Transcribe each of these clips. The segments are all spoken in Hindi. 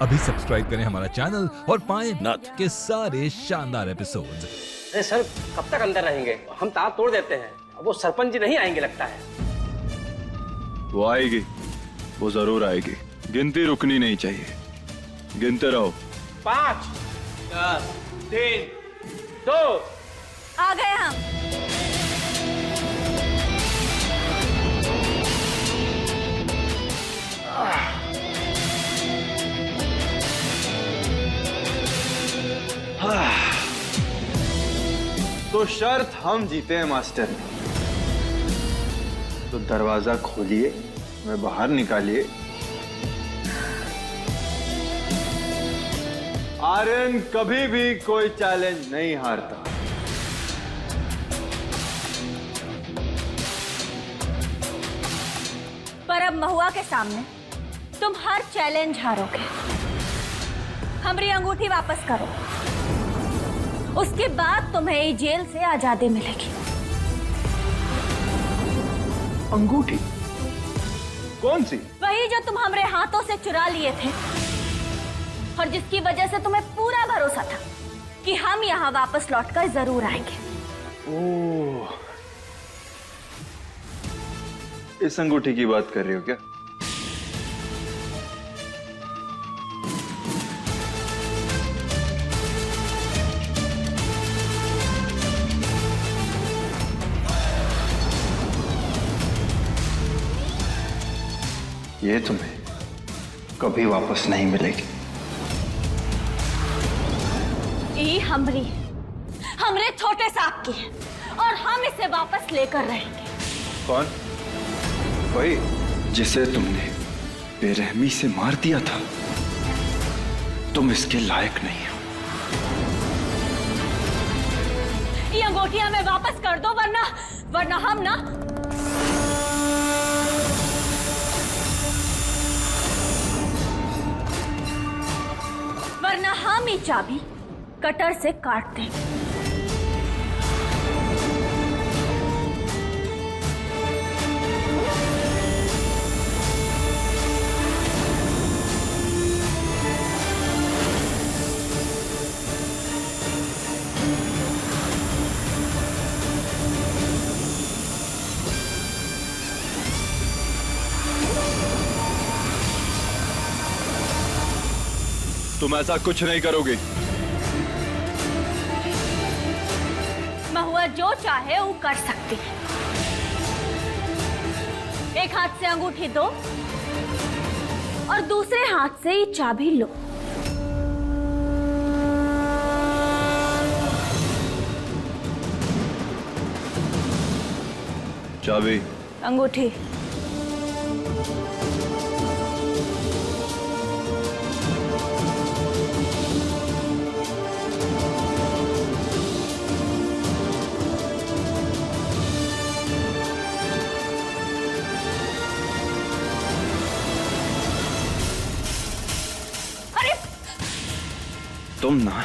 अभी सब्सक्राइब करें हमारा चैनल और पाएं नाथ। के सारे शानदार एपिसोड्स। अरे सर, कब तक अंदर रहेंगे? हम तार तोड़ देते हैं। अब वो सरपंच जी नहीं आएंगे लगता है। वो आएगी, वो जरूर आएगी। गिनती रुकनी नहीं चाहिए, गिनते रहो। 5, 4, 3, 2। आ गए हम। तो शर्त हम जीते हैं मास्टर। तो दरवाजा खोलिए, मैं बाहर निकालिए। आर्यन कभी भी कोई चैलेंज नहीं हारता। पर अब महुआ के सामने तुम हर चैलेंज हारोगे। हमारी अंगूठी वापस करो, उसके बाद तुम्हें जेल से आजादी मिलेगी। अंगूठी? कौन सी? वही जो तुम हमारे हाथों से चुरा लिए थे और जिसकी वजह से तुम्हें पूरा भरोसा था कि हम यहाँ वापस लौटकर जरूर आएंगे। ओह, इस अंगूठी की बात कर रही हो क्या? ये तुम्हें कभी वापस नहीं मिलेगी। ये हमरे छोटे सांप की है और हम इसे वापस लेकर रहेंगे। कौन? वही जिसे तुमने बेरहमी से मार दिया था। तुम इसके लायक नहीं हो। ये अंगूठी हमें वापस कर दो, वरना हम ना। वरना हम ही चाबी कटर से काट देंगे। तुम ऐसा कुछ नहीं करोगे। महुआ जो चाहे वो कर सकती है। एक हाथ से अंगूठी दो और दूसरे हाथ से ये चाबी लो। चाबी? अंगूठी। तुम ना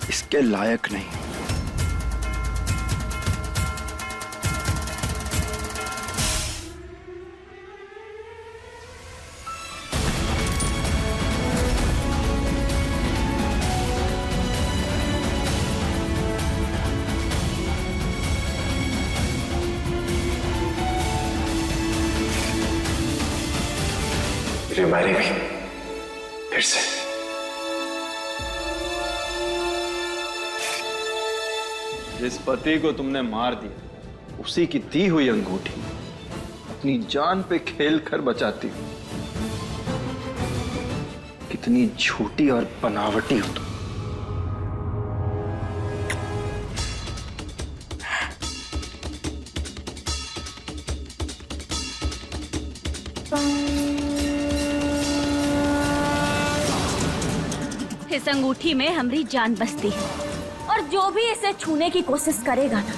इसके लायक नहीं। मारी भी फिर से। जिस पति को तुमने मार दिया, उसी की दी हुई अंगूठी अपनी जान पे खेल कर बचाती हो। कितनी झूठी और बनावटी हो तुम। इस अंगूठी में हमारी जान बसती है और जो भी इसे छूने की कोशिश करेगा ना,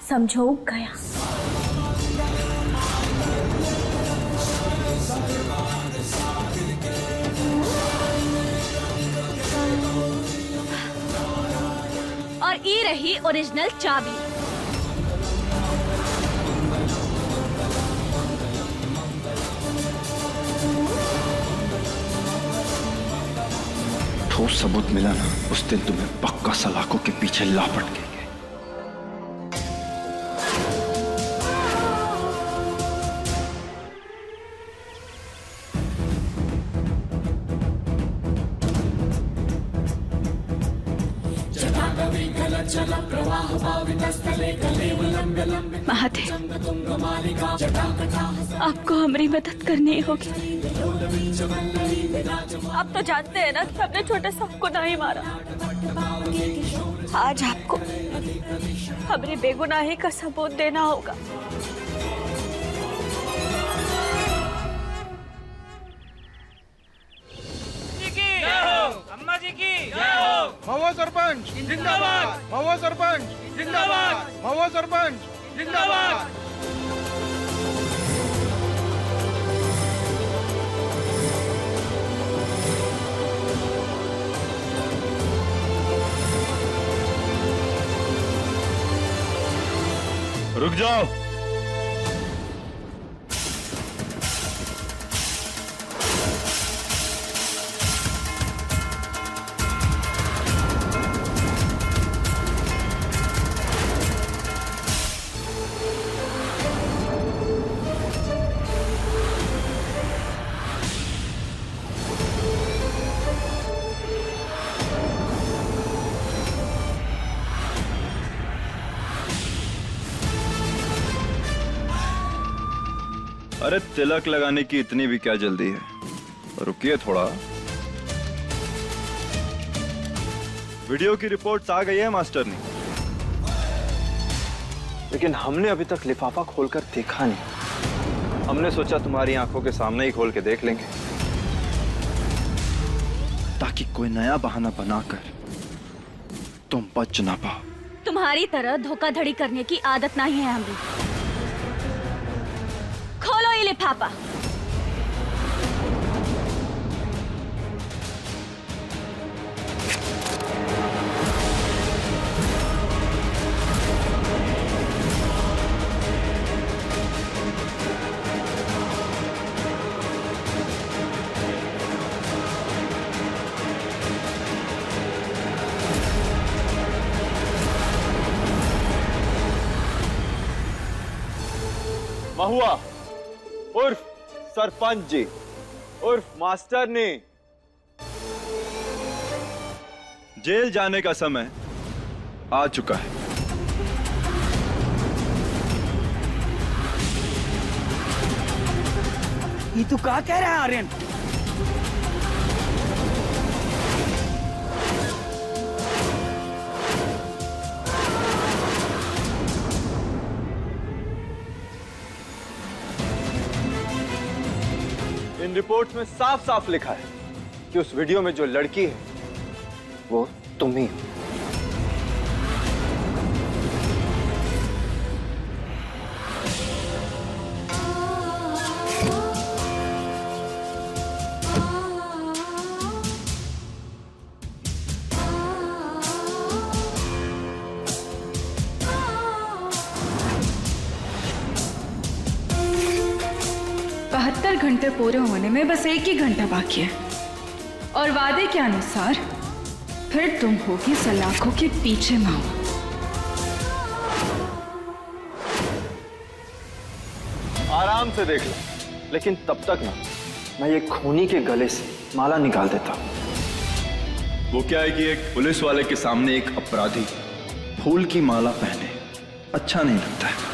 समझो गया। और ये रही ओरिजिनल चाबी। ठोस सबूत मिला ना, उस दिन तुम्हें पक्का सलाखों के पीछे लापट गए। महादेव, आपको हमारी मदद करनी होगी। आप तो जानते हैं ना कि हमने छोटे सबको नहीं मारा। आज आपको हमारी बेगुनाही का सबूत देना होगा। अम्मा जी की जय हो। महुआ सरपंच जिंदाबाद, महुआ सरपंच जिंदाबाद, महुआ सरपंच जिंदाबाद। रुक जाओ। अरे तिलक लगाने की इतनी भी क्या जल्दी है, रुकिए थोड़ा। वीडियो की रिपोर्ट्स आ गई है मास्टरनी, लेकिन हमने अभी तक लिफाफा खोलकर देखा नहीं। हमने सोचा तुम्हारी आंखों के सामने ही खोल के देख लेंगे, ताकि कोई नया बहाना बनाकर तुम बच ना पाओ। तुम्हारी तरह धोखाधड़ी करने की आदत नहीं है हमें। खोलो ये लिफाफा। महुआ उर्फ सरपंच जी उर्फ मास्टर ने जेल जाने का समय आ चुका है। ये तू क्या कह रहा है आर्यन? इन रिपोर्ट्स में साफ साफ लिखा है कि उस वीडियो में जो लड़की है वो तुम ही हो। घंटे पूरे होने में बस एक ही घंटा बाकी है और वादे के अनुसार फिर तुम होगी सलाखों के पीछे माओ। आराम से देख लो, लेकिन तब तक ना मैं ये खूनी के गले से माला निकाल देता हूं। वो क्या है कि एक पुलिस वाले के सामने एक अपराधी फूल की माला पहने अच्छा नहीं लगता है।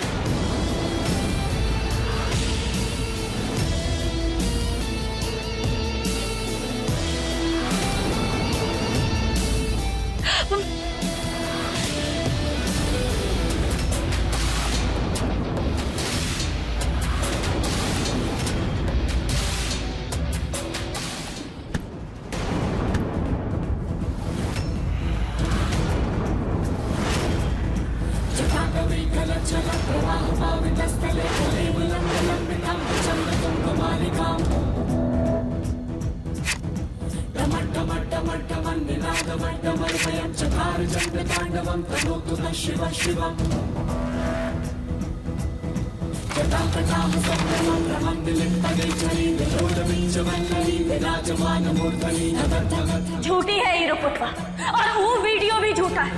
झूठी है ये रुपटवा और वो वीडियो भी झूठा है।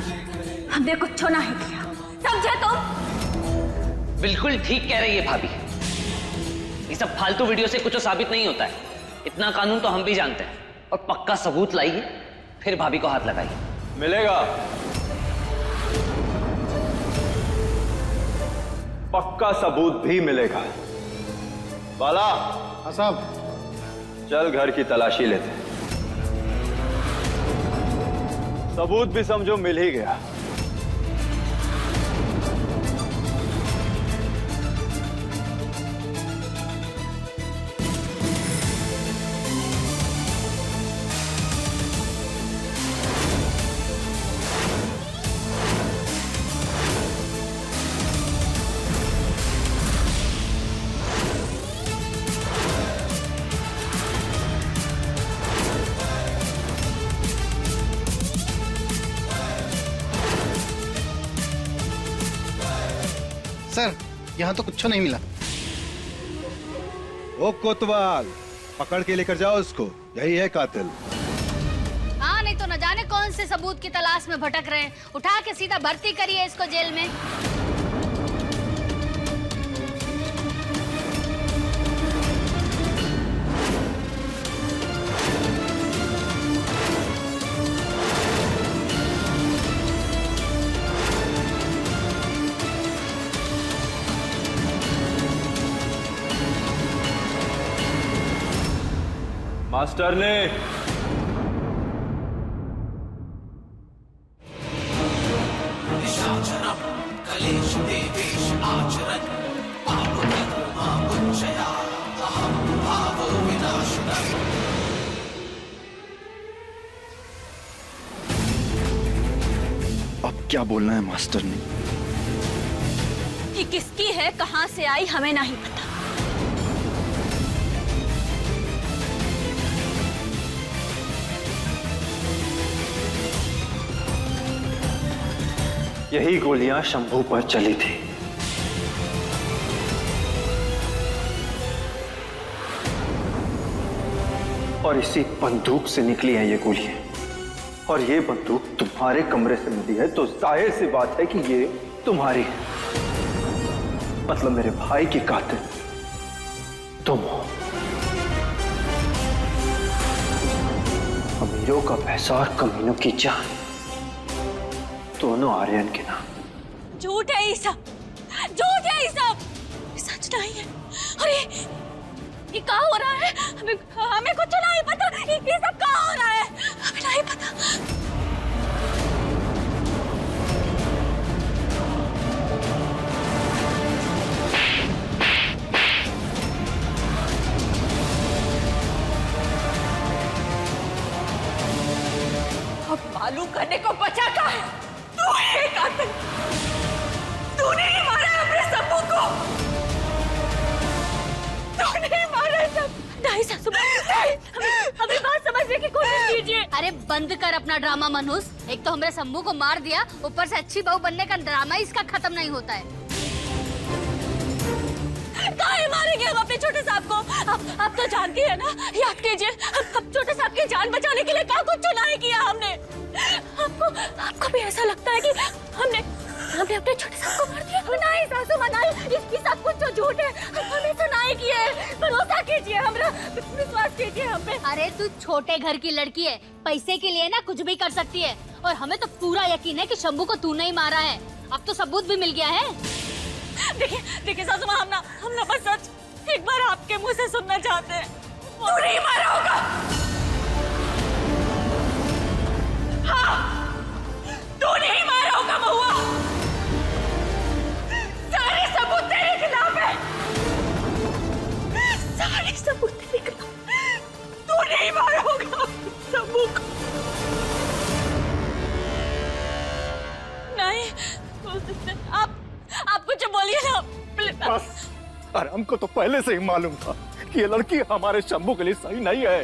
हमने कुछ नहीं किया, समझे तुम? बिल्कुल ठीक कह रही है भाभी। ये सब फालतू वीडियो से कुछ साबित नहीं होता है। इतना कानून तो हम भी जानते हैं। और पक्का सबूत लाइए, फिर भाभी को हाथ लगाइए। मिलेगा, पक्का सबूत भी मिलेगा। बाला। हाँ साहब। चल घर की तलाशी लेते हैं। सबूत भी समझो मिल ही गया। सर, यहाँ तो कुछ नहीं मिला। ओ कोतवाल, पकड़ के लेकर जाओ उसको, यही है कातिल। हाँ, नहीं तो न जाने कौन से सबूत की तलाश में भटक रहे हैं। उठा के सीधा भर्ती करिए इसको जेल में। मास्टर ने अब क्या बोलना है मास्टर ने? कि किसकी है, कहां से आई, हमें नहीं पता। यही गोलियां शंभू पर चली थी। और इसी बंदूक से निकली हैं ये गोलियां। और ये बंदूक तुम्हारे कमरे से मिली है तो जाहिर सी बात है कि ये तुम्हारी है। मतलब मेरे भाई की कातिल तुम हो। अमीरों का पैसा और कमीनों की जान, दोनों आर्यन के नाम। झूठ है ये सब, झूठ है ये सब, सच नहीं है। और ये क्या हो रहा है? हमें कुछ नहीं पता। ये सब क्या हो रहा है? हमें नहीं पता। अब मालूम करने को बचा क्या है? तू है कातिल। तूने ही मारा है अपने शंभू को। तूने ही मारा है सब। नहीं सासू माँ, हमें बात समझने की कोशिश कीजिए। अरे बंद कर अपना ड्रामा मनोज। एक तो हमने शंभू को मार दिया, ऊपर से अच्छी बहू बनने का ड्रामा इसका खत्म नहीं होता है। काहे मारेंगे हम अपने छोटे साहब को? आप तो जानती है ना, याद कीजिए, हम छोटे साहब की जान बचाने के लिए क्या कुछ नहीं किया हमने। आपको भी ऐसा लगता है कि हमने अपने छोटे साहब को मार दिया? नहीं सासू माँ, ये सब कुछ जो झूठ है, हमने तो नहीं किया है। भरोसा कीजिए, हमरा विश्वास कीजिए हम पे। अरे तू छोटे घर की लड़की है, पैसे के लिए ना कुछ भी कर सकती है। और हमें तो पूरा यकीन है कि शंभू को तूने ही मारा है। अब तो सबूत भी मिल गया है। देखिए सासू माँ, हम ना बस सच एक बार आपके मुंह से सुनना चाहते हैं। तू नहीं मारा होगा। हाँ, तू नहीं मारा होगा महुआ। सारे सबूत तेरे खिलाफ है। सारे सबूत तेरे खिलाफ। तू नहीं मारा होगा सबूत। नहीं, आप कुछ बोलिए ना। बस, अरे हमको तो पहले से ही मालूम था कि ये लड़की हमारे शंभू के लिए सही नहीं है।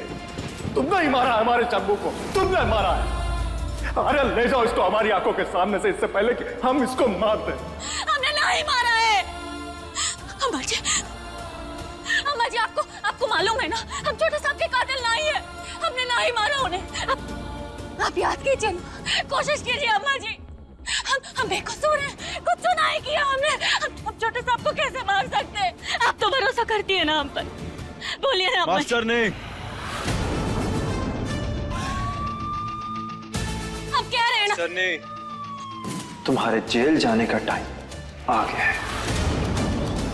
तुमने ही मारा हमारे शंभू को, तुमने मारा है। अरे ले जाओ इसको हमारी आंखों के सामने से, इससे पहले कि हम इसको मार दें। हमने नहीं मारा है। अम्मा जी, आपको मालूम है ना, हम छोटे साहब के कातिल नहीं है। आप याद कीजिए ना, कोशिश कीजिए अम्मा जी। हम बेकसूर हैं, कुछ तो नहीं किया हमने। हम छोटे साहब को कैसे मार सकते हैं? आप तो भरोसा करती है ना हम पर, बोलिए ना अम्मा जी। मास्टर ने हम कह रहे हैं ना, तुम्हारे जेल जाने का टाइम आ गया है।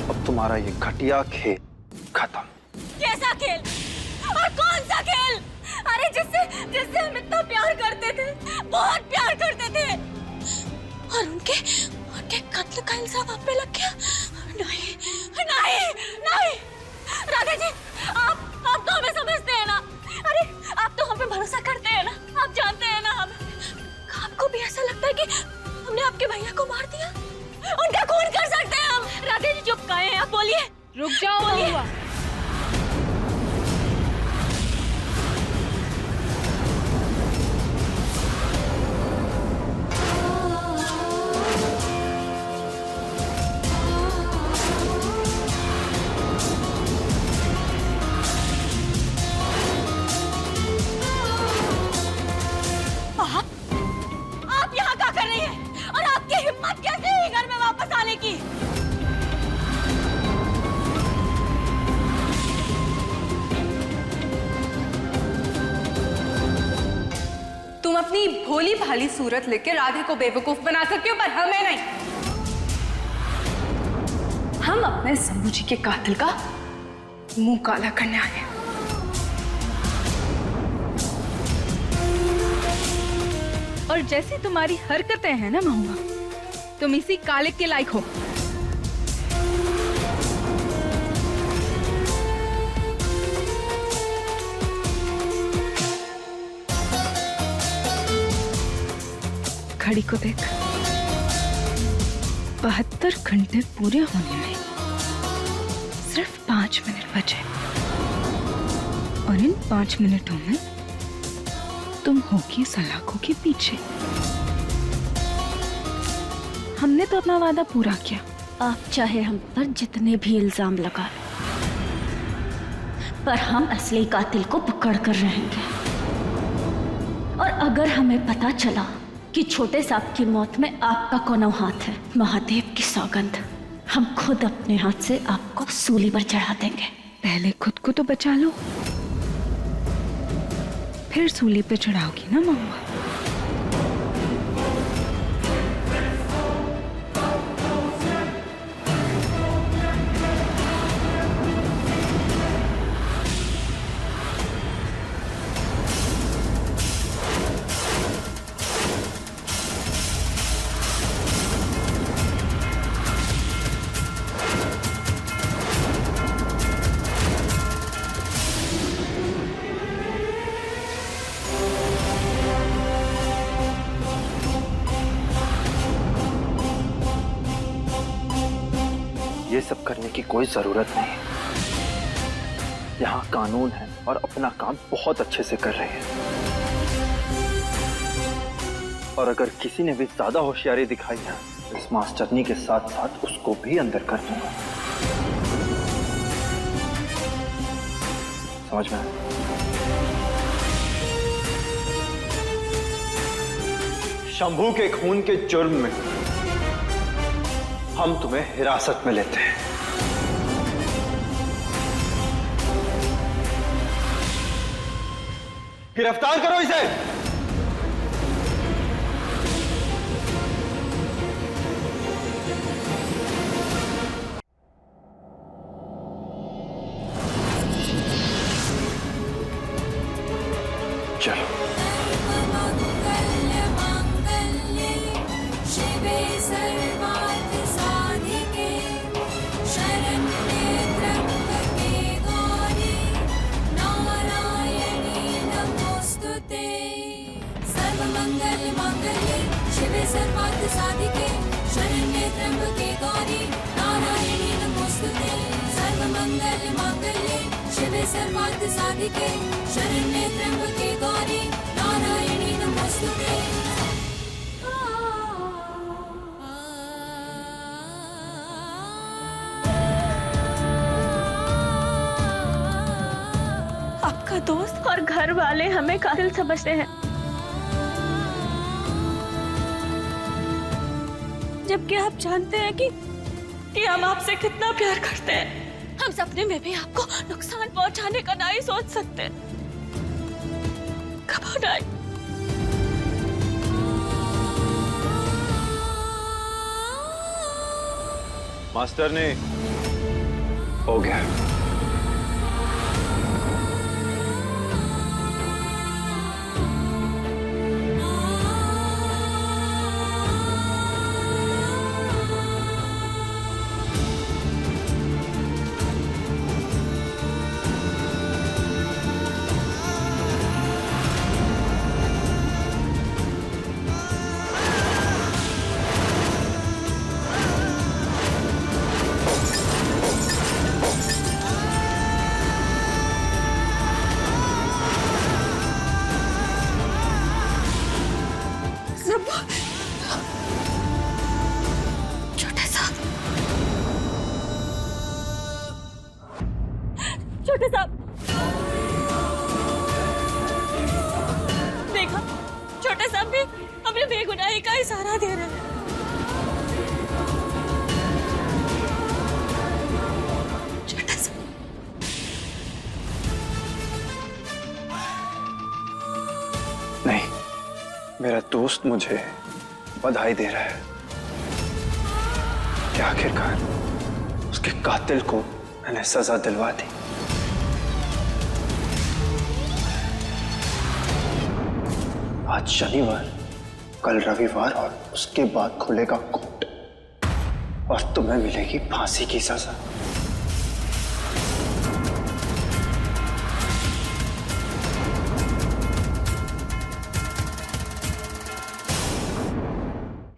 अब तुम्हारा ये घटिया खेल खत्म। कैसा खेल और कौन सा खेल? अरे जिससे हम इतना प्यार करते थे, बहुत प्यार करते थे, और उनके कत्ल का इल्जाम आप पे लग गया। नहीं नहीं नहीं राधा जी, आप तो हमें समझते हैं ना। अरे आप तो हम पे भरोसा करते हैं ना, आप जानते हैं ना हम। आपको भी ऐसा लगता है कि हमने आपके भैया को मार दिया, उनका खून कर सकते हैं हम? राधा जी चुप काहे हैं आप? बोलिए। रुक जाओ महुआ। आप यहाँ क्या कर रही हैं? और आपकी हिम्मत कैसे हुई घर में वापस आने की? तुम अपनी भोली भाली सूरत लेके राधे को बेवकूफ बना सकते हो, पर हमें नहीं। हम अपने शंभू जी के कातिल का मुंह काला करने आए हैं। और जैसी तुम्हारी हरकतें हैं ना महुआ, तुम इसी काले के लायक हो। घड़ी को देख, 72 घंटे पूरे होने में सिर्फ 5 मिनट बचे, और इन 5 मिनटों में तुम होगी सलाखों के पीछे। हमने तो अपना वादा पूरा किया। आप चाहे हम पर जितने भी इल्जाम लगा लें, पर हम असली कातिल को पकड़ कर रहेंगे। और अगर हमें पता चला कि छोटे सांप की मौत में आपका कोनों हाथ है, महादेव की सौगंध, हम खुद अपने हाथ से आपको सूली पर चढ़ा देंगे। पहले खुद को तो बचा लो, फिर सूली पे चढ़ाओगी ना महुआ। ये सब करने की कोई जरूरत नहीं। यहाँ कानून है और अपना काम बहुत अच्छे से कर रहे हैं। और अगर किसी ने भी ज्यादा होशियारी दिखाई है, तो इस मास्टरनी के साथ साथ उसको भी अंदर कर दूंगा। समझ में आया? शंभू के खून के जुर्म में हम तुम्हें हिरासत में लेते हैं। गिरफ्तार करो इसे। चलो। सर्वार्थ साधिके शरण्ये त्र्यंबके गौरी नारायणी नमोस्तुते। सर्वमंगल मांगल्ये शिवे सर्वार्थ साधिके शरण्ये त्र्यंबके गौरी नारायणी नमोस्तुते। आपका दोस्त और घर वाले हमें कातिल समझते हैं, जबकि आप जानते हैं कि हम आपसे कितना प्यार करते हैं। हम सपने में भी आपको नुकसान पहुंचाने का नहीं सोच सकते। कब नहीं। मास्टर ने हो गया। छोटे साहब देखा, छोटे साहब भी अपने बेगुनाही का इशारा दे रहे हैं। छोटे साहब नहीं, मेरा दोस्त मुझे बधाई दे रहा है कि आखिरकार उसके कातिल को मैंने सजा दिलवा दी। आज शनिवार, कल रविवार और उसके बाद खुलेगा कोर्ट और तुम्हें मिलेगी फांसी की सजा।